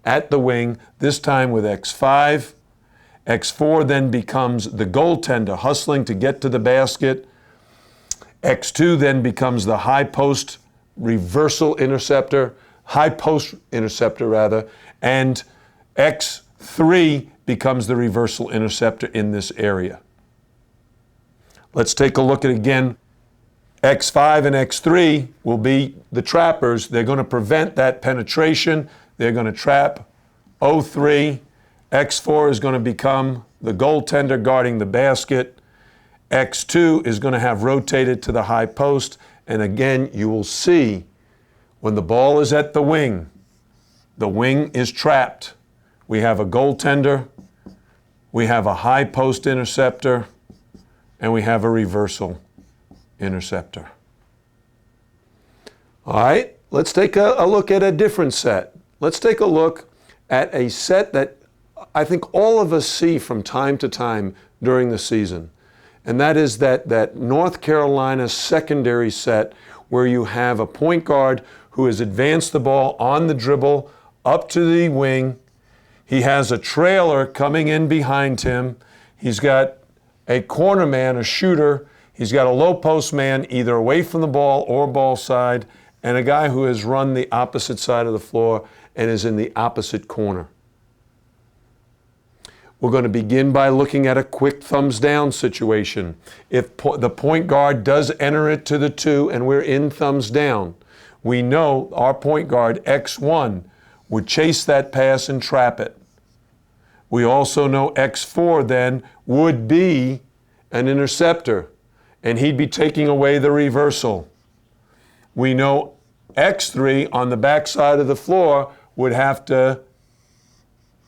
at the wing, this time with X5. X4 then becomes the goaltender hustling to get to the basket. X2 then becomes the high post interceptor, and X3 becomes the reversal interceptor in this area. Let's take a look at again. X5 and X3 will be the trappers. They're going to prevent that penetration. They're going to trap O3. X4 is going to become the goaltender guarding the basket. X2 is going to have rotated to the high post. And again, you will see when the ball is at the wing is trapped. We have a goaltender, we have a high post interceptor, and we have a reversal interceptor. All right, let's take a look at a different set. Let's take a look at a set that I think all of us see from time to time during the season. And that is that North Carolina secondary set where you have a point guard who has advanced the ball on the dribble up to the wing. He has a trailer coming in behind him. He's got a corner man, a shooter. He's got a low post man either away from the ball or ball side, and a guy who has run the opposite side of the floor and is in the opposite corner. We're going to begin by looking at a quick thumbs down situation. If the point guard does enter it to the 2 and we're in thumbs down, we know our point guard, X1, would chase that pass and trap it. We also know X4 then would be an interceptor, and he'd be taking away the reversal. We know X3 on the backside of the floor would have to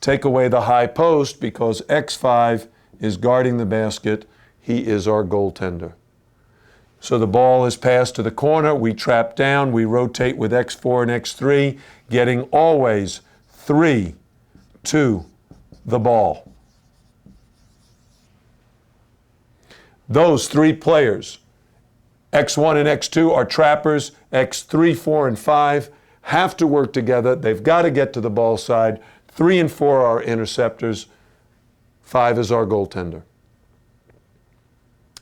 take away the high post because X5 is guarding the basket. He is our goaltender. So the ball is passed to the corner. We trap down. We rotate with X4 and X3, getting always 3 to the ball. Those 3 players, X1 and X2 are trappers. X3, 4, and 5 have to work together. They've got to get to the ball side. 3 and 4 are interceptors. 5 is our goaltender.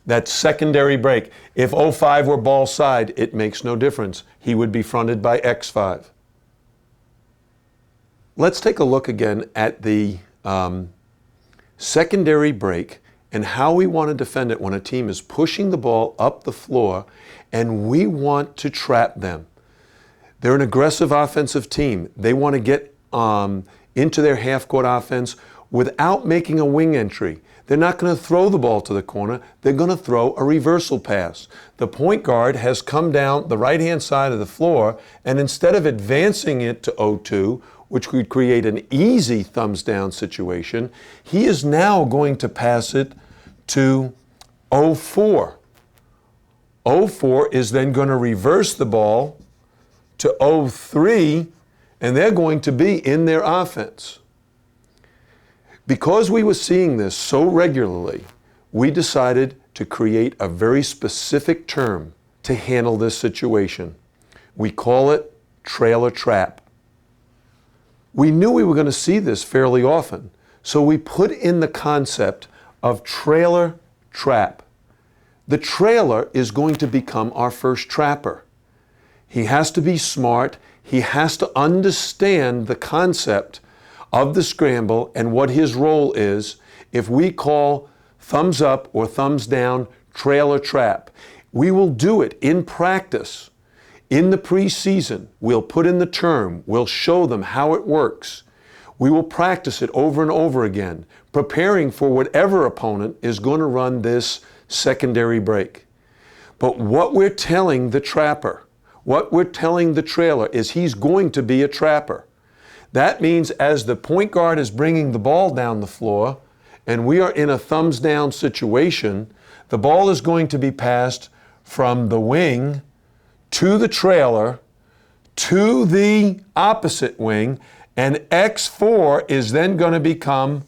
That secondary break. If 05 were ball side, it makes no difference. He would be fronted by X5. Let's take a look again at the secondary break and how we want to defend it when a team is pushing the ball up the floor and we want to trap them. They're an aggressive offensive team. They want to get into their half-court offense without making a wing entry. They're not going to throw the ball to the corner. They're going to throw a reversal pass. The point guard has come down the right-hand side of the floor, and instead of advancing it to 0-2, which would create an easy thumbs-down situation, he is now going to pass it to 0-4. 0-4 is then going to reverse the ball to 0-3, and they're going to be in their offense. Because we were seeing this so regularly, we decided to create a very specific term to handle this situation. We call it trailer trap. We knew we were going to see this fairly often, so we put in the concept of trailer trap. The trailer is going to become our first trapper. He has to be smart. He has to understand the concept of the scramble and what his role is if we call thumbs up or thumbs down trailer trap. We will do it in practice. In the preseason, we'll put in the term. We'll show them how it works. We will practice it over and over again, preparing for whatever opponent is going to run this secondary break. But what we're telling the trapper, what we're telling the trailer is he's going to be a trapper. That means as the point guard is bringing the ball down the floor and we are in a thumbs down situation, the ball is going to be passed from the wing to the trailer to the opposite wing, and X4 is then going to become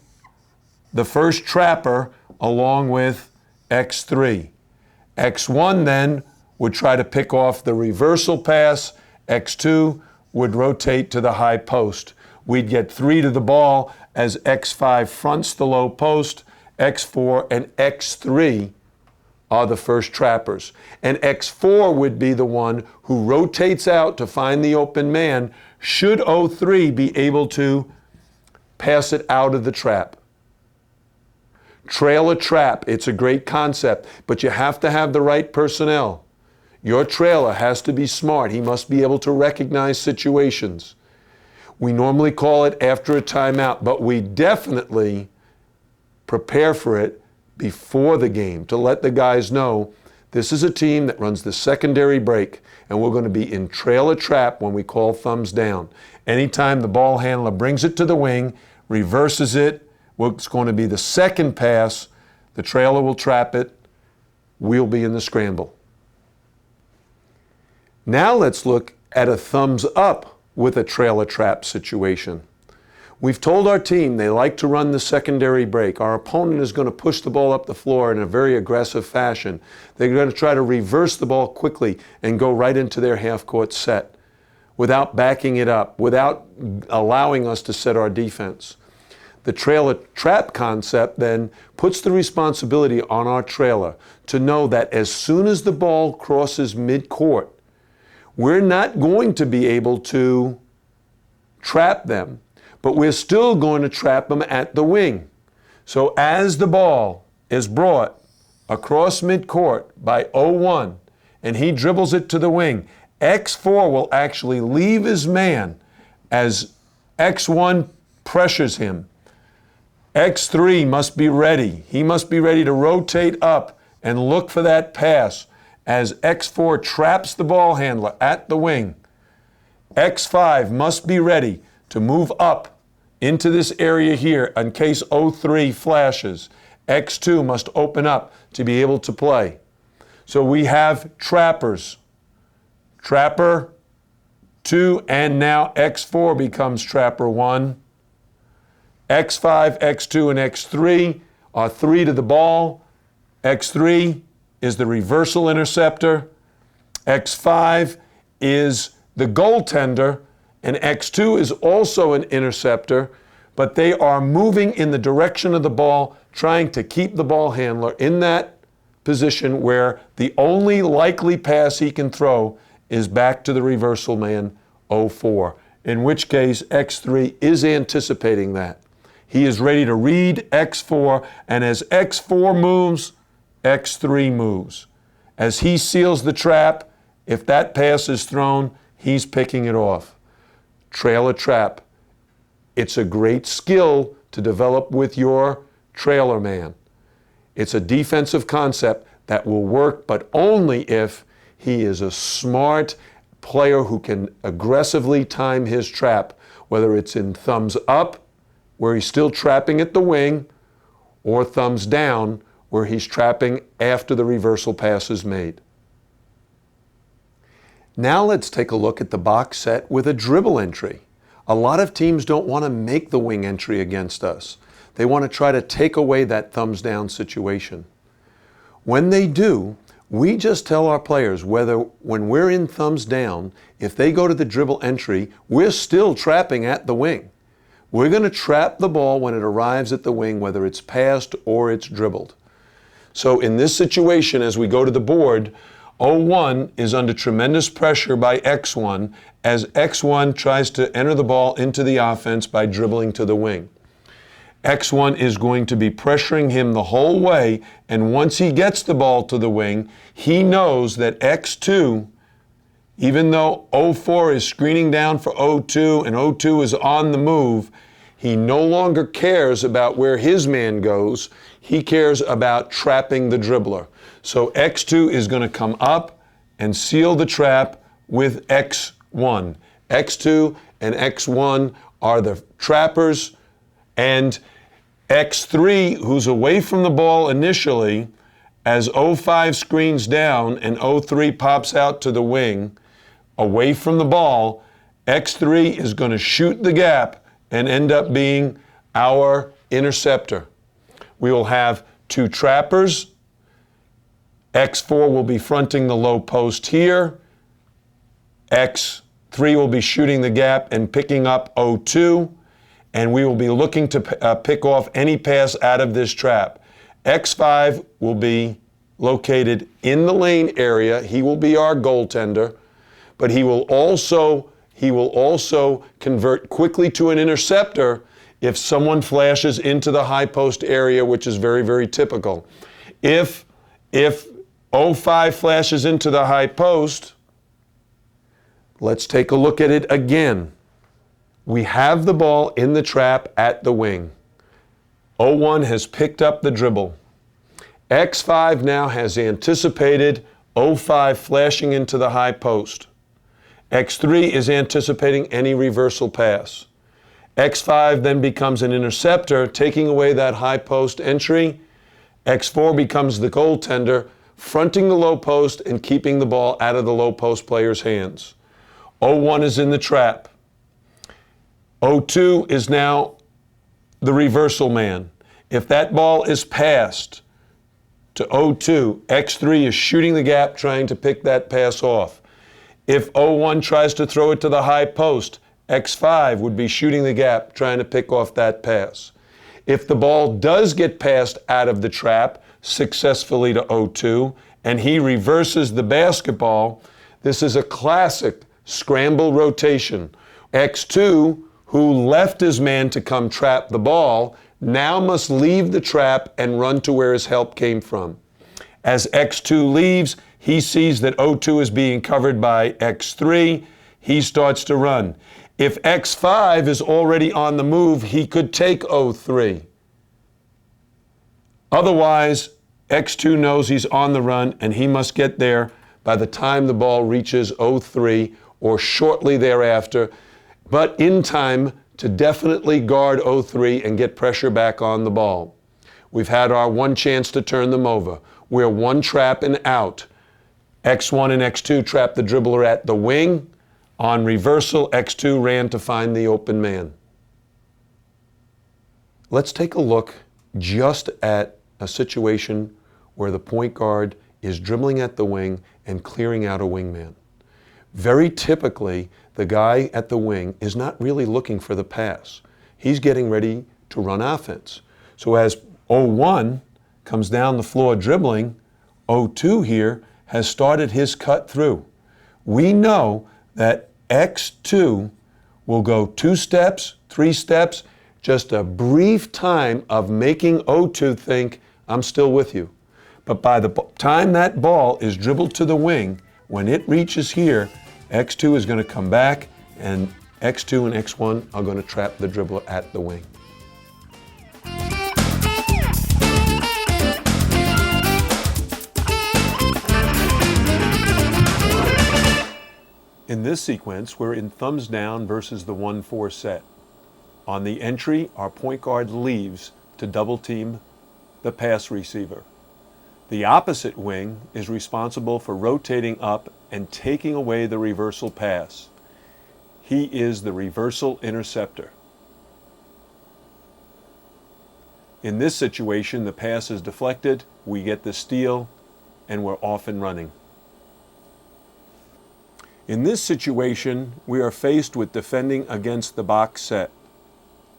the first trapper along with X3. X1 then would try to pick off the reversal pass. X2 would rotate to the high post. we'd get 3 to the ball as X5 fronts the low post. X4 and X3 are the first trappers. And X4 would be the one who rotates out to find the open man should O3 be able to pass it out of the trap. Trailer trap, it's a great concept, but you have to have the right personnel. Your trailer has to be smart. He must be able to recognize situations. We normally call it after a timeout, but we definitely prepare for it before the game to let the guys know this is a team that runs the secondary break, and we're going to be in trailer trap when we call thumbs down. Anytime the ball handler brings it to the wing, reverses it, it's going to be the second pass, the trailer will trap it, we'll be in the scramble. Now let's look at a thumbs up with a trailer trap situation. We've told our team they like to run the secondary break. Our opponent is going to push the ball up the floor in a very aggressive fashion. They're going to try to reverse the ball quickly and go right into their half-court set without backing it up, without allowing us to set our defense. The trailer trap concept then puts the responsibility on our trailer to know that as soon as the ball crosses midcourt, we're not going to be able to trap them, but we're still going to trap them at the wing. So as the ball is brought across midcourt by 0-1 and he dribbles it to the wing, X4 will actually leave his man as X1 pressures him. X3 must be ready. He must be ready to rotate up and look for that pass as X4 traps the ball handler at the wing. X5 must be ready to move up into this area here in case 0-3 flashes. X2 must open up to be able to play. So we have trappers. Trapper 2, and now X4 becomes trapper 1. X5, X2, and X3 are 3 to the ball. X3 is the reversal interceptor. X5 is the goaltender, and X2 is also an interceptor, but they are moving in the direction of the ball, trying to keep the ball handler in that position where the only likely pass he can throw is back to the reversal man, 0-4, in which case X3 is anticipating that. He is ready to read X4, and as X4 moves, X3 moves. As he seals the trap, if that pass is thrown, he's picking it off. Trailer trap. It's a great skill to develop with your trailer man. It's a defensive concept that will work, but only if he is a smart player who can aggressively time his trap, whether it's in thumbs up, where he's still trapping at the wing, or thumbs down, where he's trapping after the reversal pass is made. Now let's take a look at the box set with a dribble entry. A lot of teams don't want to make the wing entry against us. They want to try to take away that thumbs down situation. When they do, we just tell our players whether when we're in thumbs down, if they go to the dribble entry, we're still trapping at the wing. We're going to trap the ball when it arrives at the wing, whether it's passed or it's dribbled. So in this situation, as we go to the board, 0-1 is under tremendous pressure by X1 as X1 tries to enter the ball into the offense by dribbling to the wing. X1 is going to be pressuring him the whole way, and once he gets the ball to the wing, he knows that X2, even though 0-4 is screening down for 0-2 and 0-2 is on the move, he no longer cares about where his man goes. He cares about trapping the dribbler. So X2 is going to come up and seal the trap with X1. X2 and X1 are the trappers, and X3, who's away from the ball initially, as 0-5 screens down and 0-3 pops out to the wing, away from the ball, X3 is going to shoot the gap and end up being our interceptor. We will have 2 trappers. X4 will be fronting the low post here. X X3 will be shooting the gap and picking up 0-2, and we will be looking to pick off any pass out of this trap. X5 will be located in the lane area. He will be our goaltender, but he will also convert quickly to an interceptor if someone flashes into the high post area, which is very, very typical. If 0-5 flashes into the high post, let's take a look at it again. We have the ball in the trap at the wing. 0-1 has picked up the dribble. X5 now has anticipated 0-5 flashing into the high post. X3 is anticipating any reversal pass. X5 then becomes an interceptor, taking away that high post entry. X4 becomes the goaltender, fronting the low post and keeping the ball out of the low post player's hands. 0-1 is in the trap. 0-2 is now the reversal man. If that ball is passed to 0-2, X3 is shooting the gap, trying to pick that pass off. If 0-1 tries to throw it to the high post, X5 would be shooting the gap, trying to pick off that pass. If the ball does get passed out of the trap successfully to 0-2, and he reverses the basketball, this is a classic scramble rotation. X2, who left his man to come trap the ball, now must leave the trap and run to where his help came from. As X2 leaves, he sees that 0-2 is being covered by X3. He starts to run. If X5 is already on the move, he could take 0-3. Otherwise, X2 knows he's on the run and he must get there by the time the ball reaches 0-3 or shortly thereafter, but in time to definitely guard 0-3 and get pressure back on the ball. We've had our one chance to turn them over. We're one trap and out. X1 and X2 trapped the dribbler at the wing. On reversal, X2 ran to find the open man. Let's take a look just at a situation where the point guard is dribbling at the wing and clearing out a wingman. Very typically, the guy at the wing is not really looking for the pass. He's getting ready to run offense. So as 0-1 comes down the floor dribbling, 0-2 here has started his cut through. We know that X2 will go 2 steps, 3 steps, just a brief time of making 0-2 think, I'm still with you. But by the time that ball is dribbled to the wing, when it reaches here, X2 is going to come back, and X2 and X1 are going to trap the dribbler at the wing. In this sequence, we're in thumbs down versus the 1-4 set. On the entry, our point guard leaves to double team the pass receiver. The opposite wing is responsible for rotating up and taking away the reversal pass. He is the reversal interceptor. In this situation, the pass is deflected, we get the steal, and we're off and running. In this situation, we are faced with defending against the box set.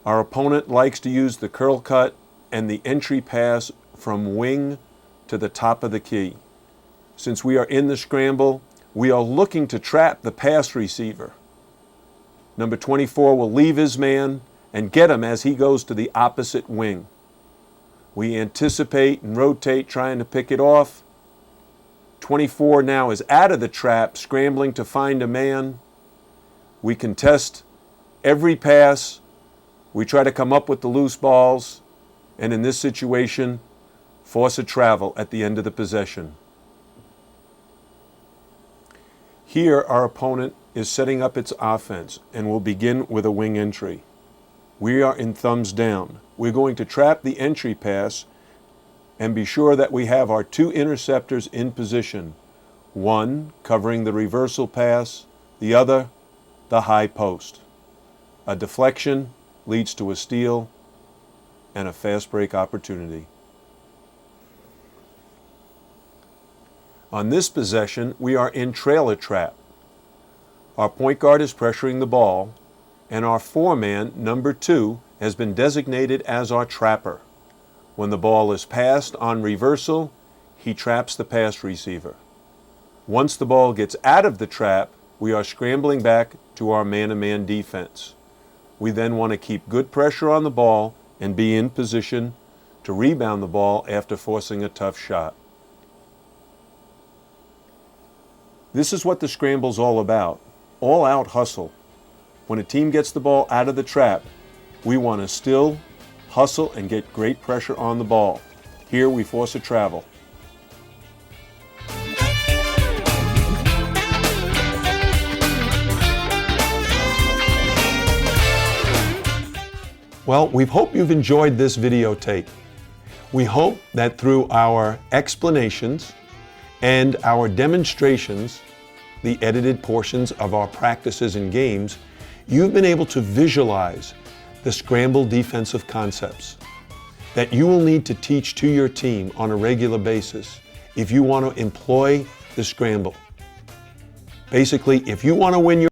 Our opponent likes to use the curl cut and the entry pass from wing to the top of the key. Since we are in the scramble, we are looking to trap the pass receiver. Number 24 will leave his man and get him as he goes to the opposite wing. We anticipate and rotate, trying to pick it off. 24 now is out of the trap, scrambling to find a man. We contest every pass. We try to come up with the loose balls, and in this situation, force a travel at the end of the possession. Here, our opponent is setting up its offense and will begin with a wing entry. We are in thumbs down. We're going to trap the entry pass and be sure that we have our 2 interceptors in position. One covering the reversal pass, the other the high post. A deflection leads to a steal and a fast break opportunity. On this possession, we are in trailer trap. Our point guard is pressuring the ball, and our four-man, number 2, has been designated as our trapper. When the ball is passed on reversal, he traps the pass receiver. Once the ball gets out of the trap, we are scrambling back to our man-to-man defense. We then want to keep good pressure on the ball and be in position to rebound the ball after forcing a tough shot. This is what the scramble's all about. All-out hustle. When a team gets the ball out of the trap, we want to still hustle and get great pressure on the ball. Here we force a travel. Well, we hope you've enjoyed this videotape. We hope that through our explanations and our demonstrations, the edited portions of our practices and games, you've been able to visualize the scramble defensive concepts that you will need to teach to your team on a regular basis if you want to employ the scramble. Basically, if you want to win your